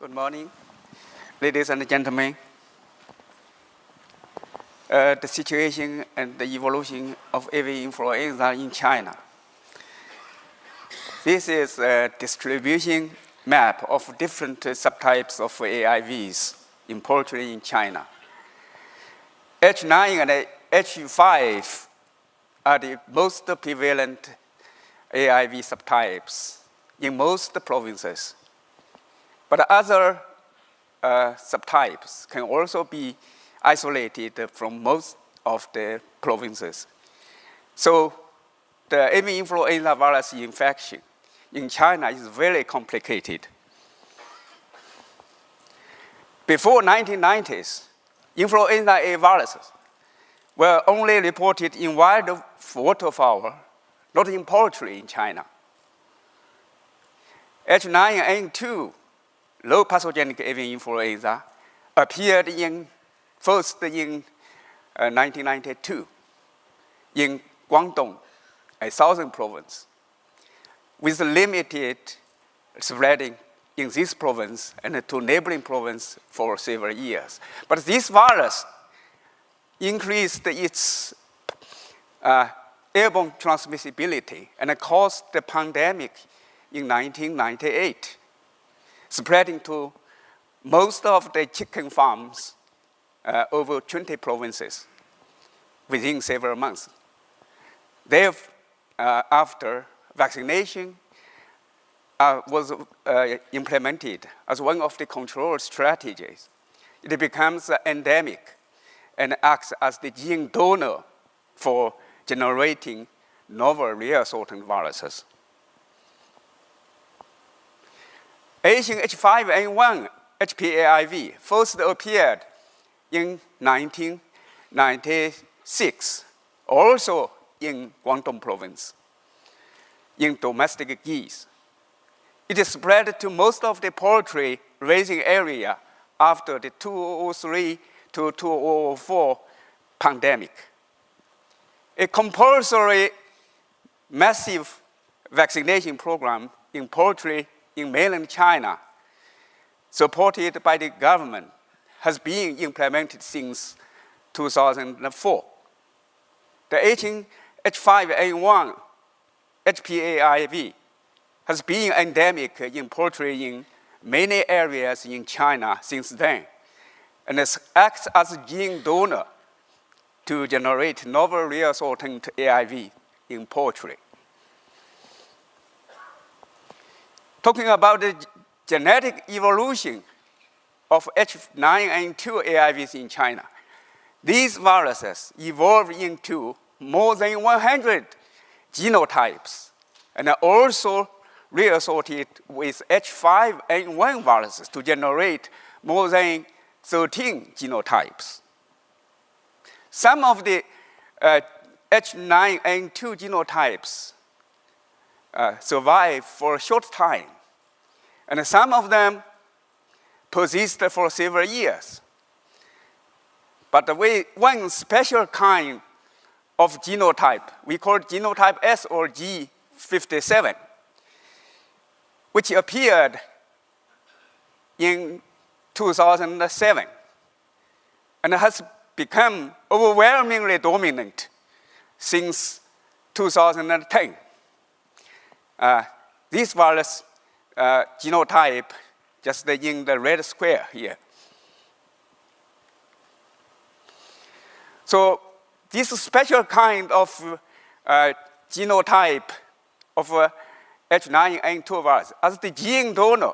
Good morning, ladies and gentlemen. The situation and the evolution of avian influenza in China. This is a distribution map of different subtypes of AIVs in poultry in China. H9 and H5 are the most prevalent AIV subtypes in most provinces. But other subtypes can also be isolated from most of the provinces. So the avian influenza virus infection in China is very complicated. Before 1990s, influenza A viruses were only reported in wild waterfowl, not in poultry in China. H9N2, low pathogenic avian influenza, appeared first in 1992 in Guangdong, a southern province, with limited spreading in this province and to neighboring province for several years. But this virus increased its airborne transmissibility and caused the pandemic in 1998, spreading to most of the chicken farms over 20 provinces within several months. Thereafter, vaccination was implemented as one of the control strategies. It becomes endemic and acts as the gene donor for generating novel reassortant viruses. Asian H5N1 HPAIV first appeared in 1996, also in Guangdong province, in domestic geese. It spread to most of the poultry raising area after the 2003 to 2004 pandemic. A compulsory massive vaccination program in poultry in mainland China, supported by the government, has been implemented since 2004. The Asian H5N1 HPAIV has been endemic in poultry in many areas in China since then, and acts as a gene donor to generate novel reassortant AIV in poultry. Talking about the genetic evolution of H9N2 AIVs in China, these viruses evolve into more than 100 genotypes and are also reassorted with H5N1 viruses to generate more than 13 genotypes. Some of the H9N2 genotypes survive for a short time, and some of them persist for several years. But one special kind of genotype, we call it genotype S or G57, which appeared in 2007 and has become overwhelmingly dominant since 2010. This virus genotype, just in the red square here. So this special kind of genotype of H9N2 virus as the gene donor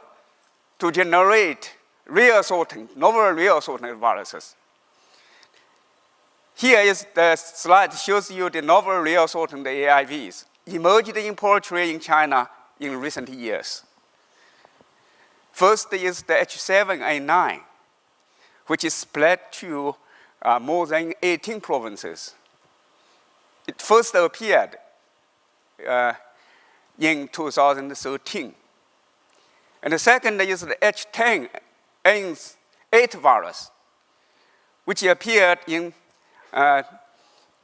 to generate novel reassortant viruses. Here is the slide shows you the novel reassortant AIVs emerged in poultry in China in recent years. First is the H7N9, which is spread to more than 18 provinces. It first appeared in 2013. And the second is the H10N8 virus, which appeared in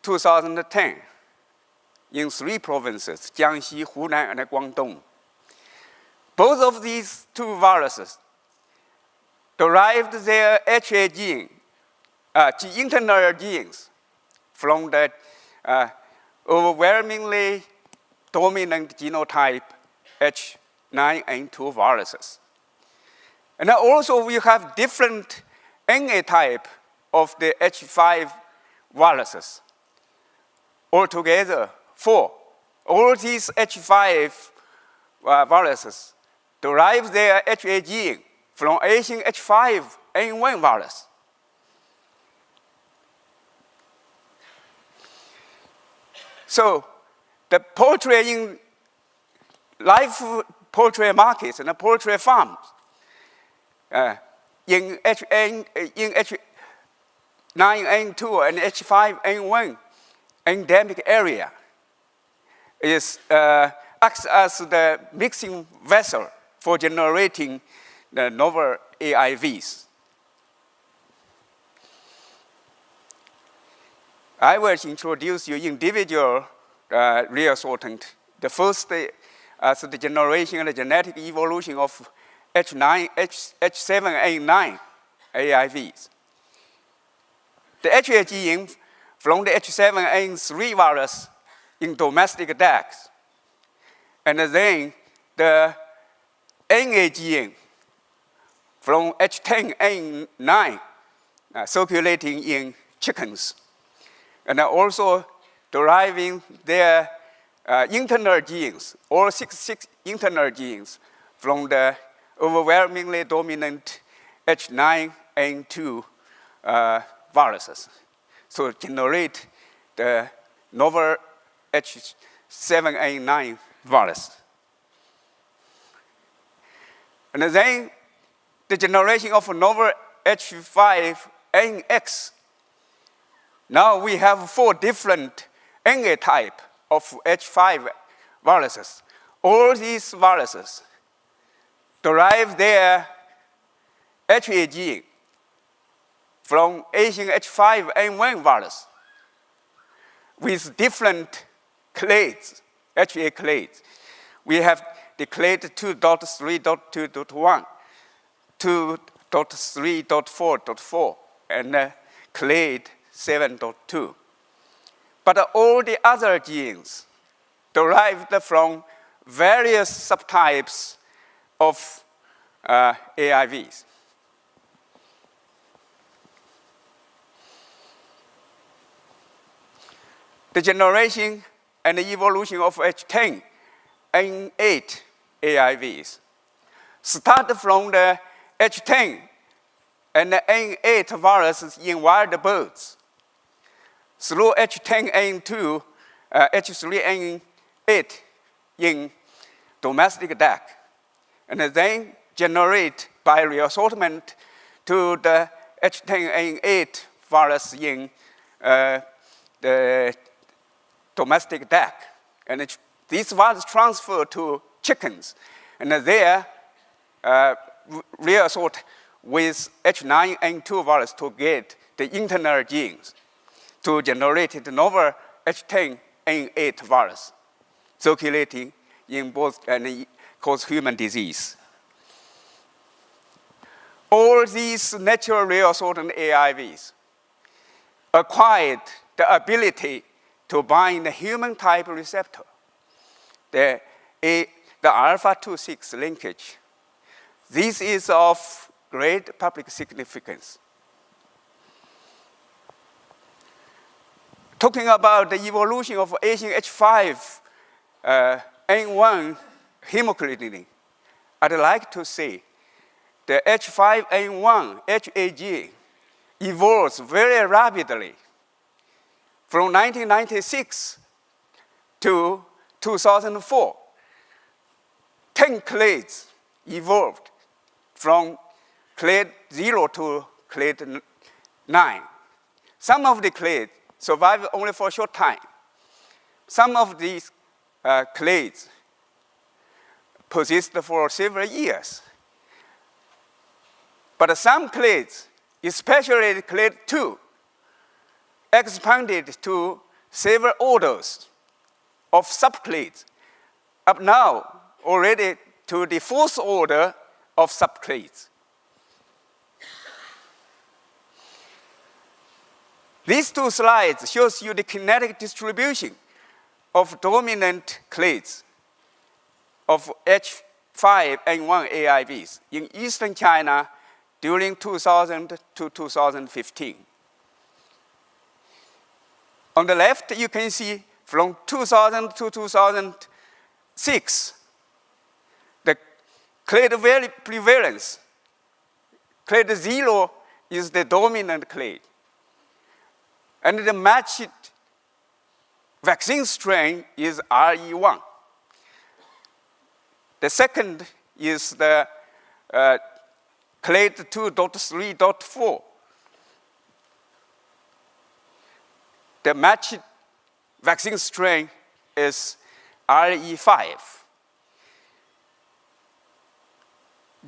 2010 in 3 provinces, Jiangxi, Hunan, and Guangdong. Both of these two viruses derived their HA gene, internal genes, from the overwhelmingly dominant genotype H9N2 viruses. And also we have different NA type of the H5 viruses. Altogether, 4. All these H5 viruses derive their HA gene from Asian H5N1 virus. So the poultry in live poultry markets and the poultry farms in H9N2 and H5N1 endemic area acts as the mixing vessel for generating the novel AIVs. I will introduce you individual reassortant. The first as the generation and the genetic evolution of H7N9 AIVs. The HA gene from the H7N3 virus in domestic ducks, and then the NA gene from H10N9 circulating in chickens, and also deriving their internal genes, all six internal genes from the overwhelmingly dominant H9N2 viruses. So generate the novel H7N9 virus. And then the generation of novel H5NX. Now we have 4 different NA type of H5 viruses. All these viruses derive their HA gene from Asian H5N1 virus with different clades, HA clades. We have the clade 2.3.2.1, 2.3.4.4, and clade 7.2. But all the other genes derived from various subtypes of AIVs. The generation and the evolution of H10 and 8 AIVs start from the H10 and the N8 viruses in wild birds through H10N2, H3N8 in domestic duck, and then generate by reassortment to the H10N8 virus in the domestic duck. And this was transferred to chickens, and there reassort with H9N2 virus to get the internal genes to generate the novel H10N8 virus circulating in both and cause human disease. All these natural reassortant AIVs acquired the ability to bind the human type receptor, the alpha-2-6 linkage. This is of great public significance. Talking about the evolution of Asian H5N1 hemochromosome, I'd like to say the H5N1 HAG evolves very rapidly. From 1996 to 2004, 10 clades evolved from clade 0 to clade 9. Some of the clades survived only for a short time. Some of these clades persist for several years. But some clades, especially clade 2, expanded to several orders of subclades, up now already to the 4th order of subclades. These two slides shows you the kinetic distribution of dominant clades of H5N1 AIVs in eastern China during 2000 to 2015. On the left, you can see from 2000 to 2006, the clade prevalence. Clade 0 is the dominant clade. And the matched vaccine strain is RE1. The second is the clade 2.3.4. The matched vaccine strain is RE5.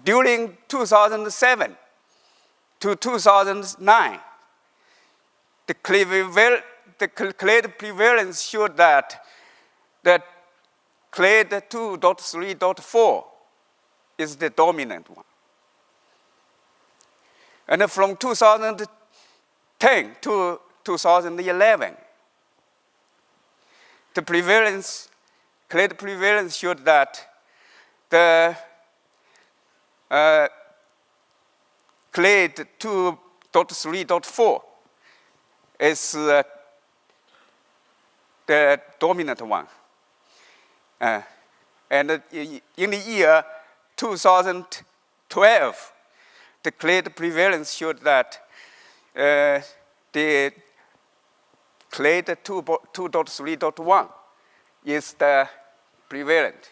During 2007 to 2009, the clade prevalence showed that clade 2.3.4 is the dominant one. And from 2010 to 2011, the clade prevalence showed that the clade 2.3.4 is the dominant one. And in the year 2012, the clade prevalence showed that the clade 2.3.1 is the prevalent.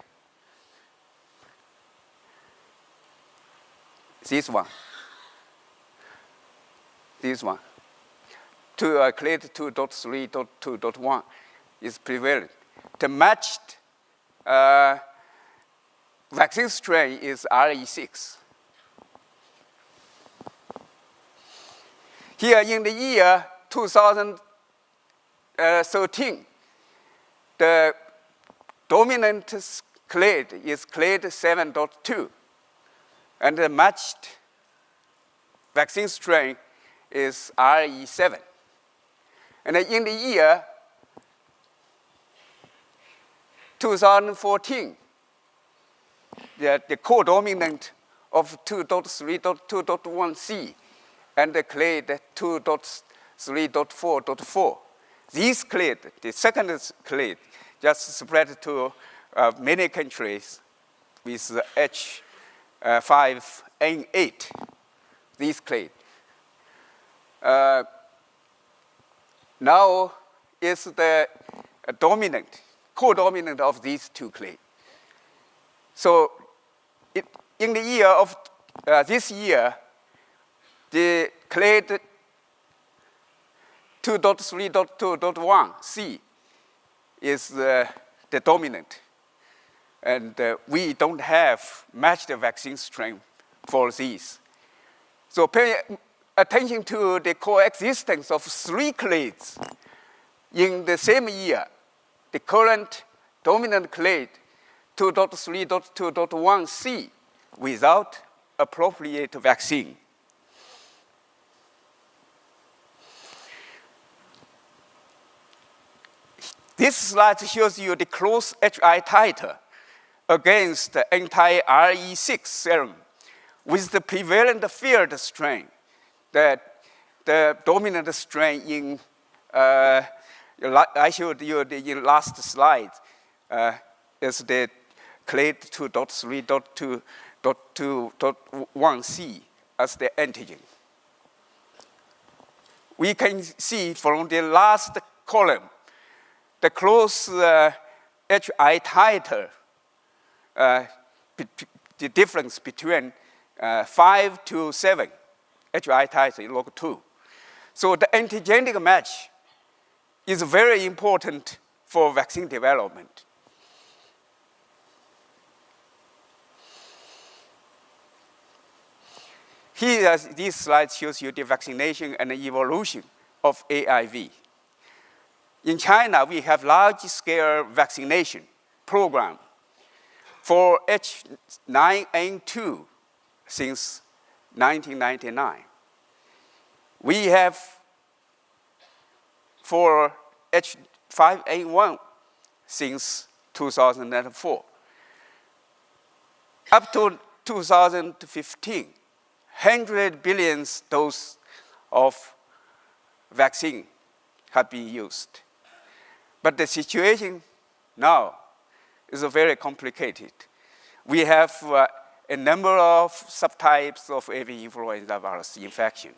This one. Clade 2.3.2.1 is prevalent. The matched vaccine strain is RE6. Here in the year 2013, the dominant clade is clade 7.2, and the matched vaccine strain is RE7. And in the year 2014, the co-dominant of 2.3.2.1c and the clade 2.3.4.4. This clade, the second clade, just spread to many countries with H5N8, this clade. Now is the dominant, co-dominant of these two clades. So in the year of this year, the clade 2.3.2.1c is the dominant. And we don't have matched vaccine strain for these. So pay attention to the coexistence of three clades in the same year. The current dominant clade 2.3.2.1c without appropriate vaccine. This slide shows you the close HI titer against the anti-RE6 serum with the prevalent field strain, the dominant strain in, I showed you in last slide, is the clade 2.3.2.1c as the antigen. We can see from the last column the close HI titer, the difference between 5 to 7 HI titer in log 2. So the antigenic match is very important for vaccine development. Here, this slide shows you the vaccination and the evolution of AIV. In China, we have large-scale vaccination program for H9N2 since 1999. We have for H5N1 since 2004. Up to 2015, 100 billion doses of vaccine have been used. But the situation now is very complicated. We have a number of subtypes of avian influenza virus infection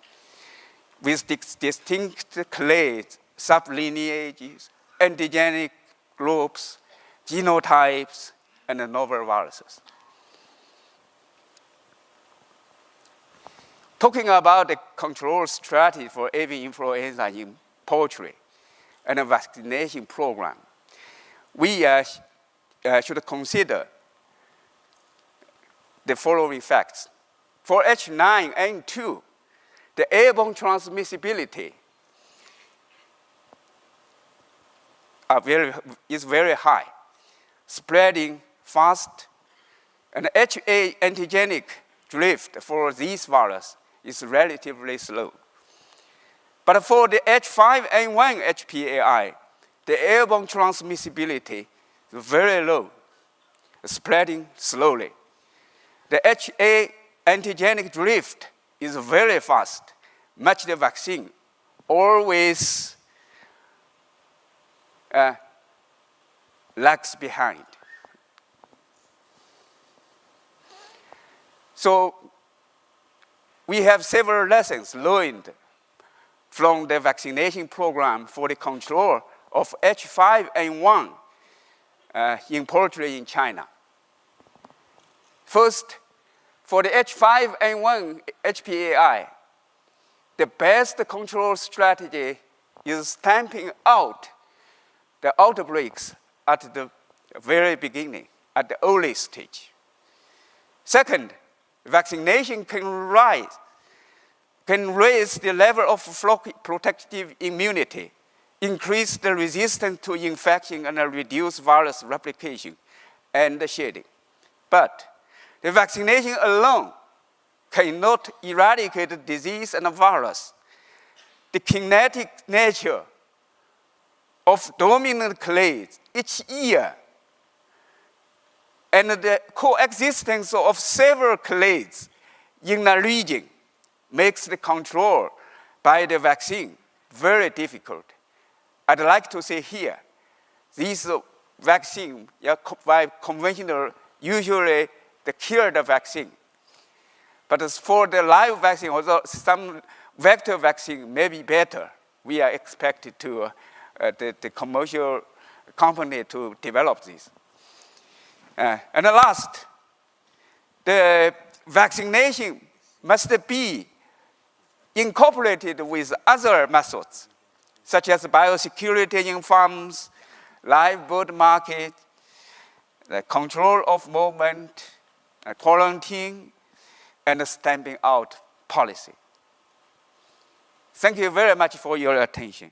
with distinct clades, sublineages, antigenic groups, genotypes, and novel viruses. Talking about the control strategy for avian influenza in poultry and a vaccination program, we should consider the following facts. For H9N2, the airborne transmissibility is very high, spreading fast, and HA antigenic drift for this virus is relatively slow. But for the H5N1 HPAI, the airborne transmissibility is very low, spreading slowly. The HA antigenic drift is very fast, much the vaccine always lags behind. So we have several lessons learned from the vaccination program for the control of H5N1 in poultry in China. First, for the H5N1 HPAI, the best control strategy is stamping out the outbreaks at the very beginning, at the early stage. Second, vaccination can raise the level of flock protective immunity, increase the resistance to infection, and reduce virus replication and shedding. But the vaccination alone cannot eradicate the disease and the virus. The kinetic nature of dominant clades each year and the coexistence of several clades in a region makes the control by the vaccine very difficult. I'd like to say here, these vaccine by conventional, usually the killed vaccine. But as for the live vaccine, although some vector vaccine may be better, we are expected to the commercial company to develop this. And last, the vaccination must be incorporated with other methods, such as biosecurity in farms, live bird market, the control of movement, quarantine, and stamping out policy. Thank you very much for your attention.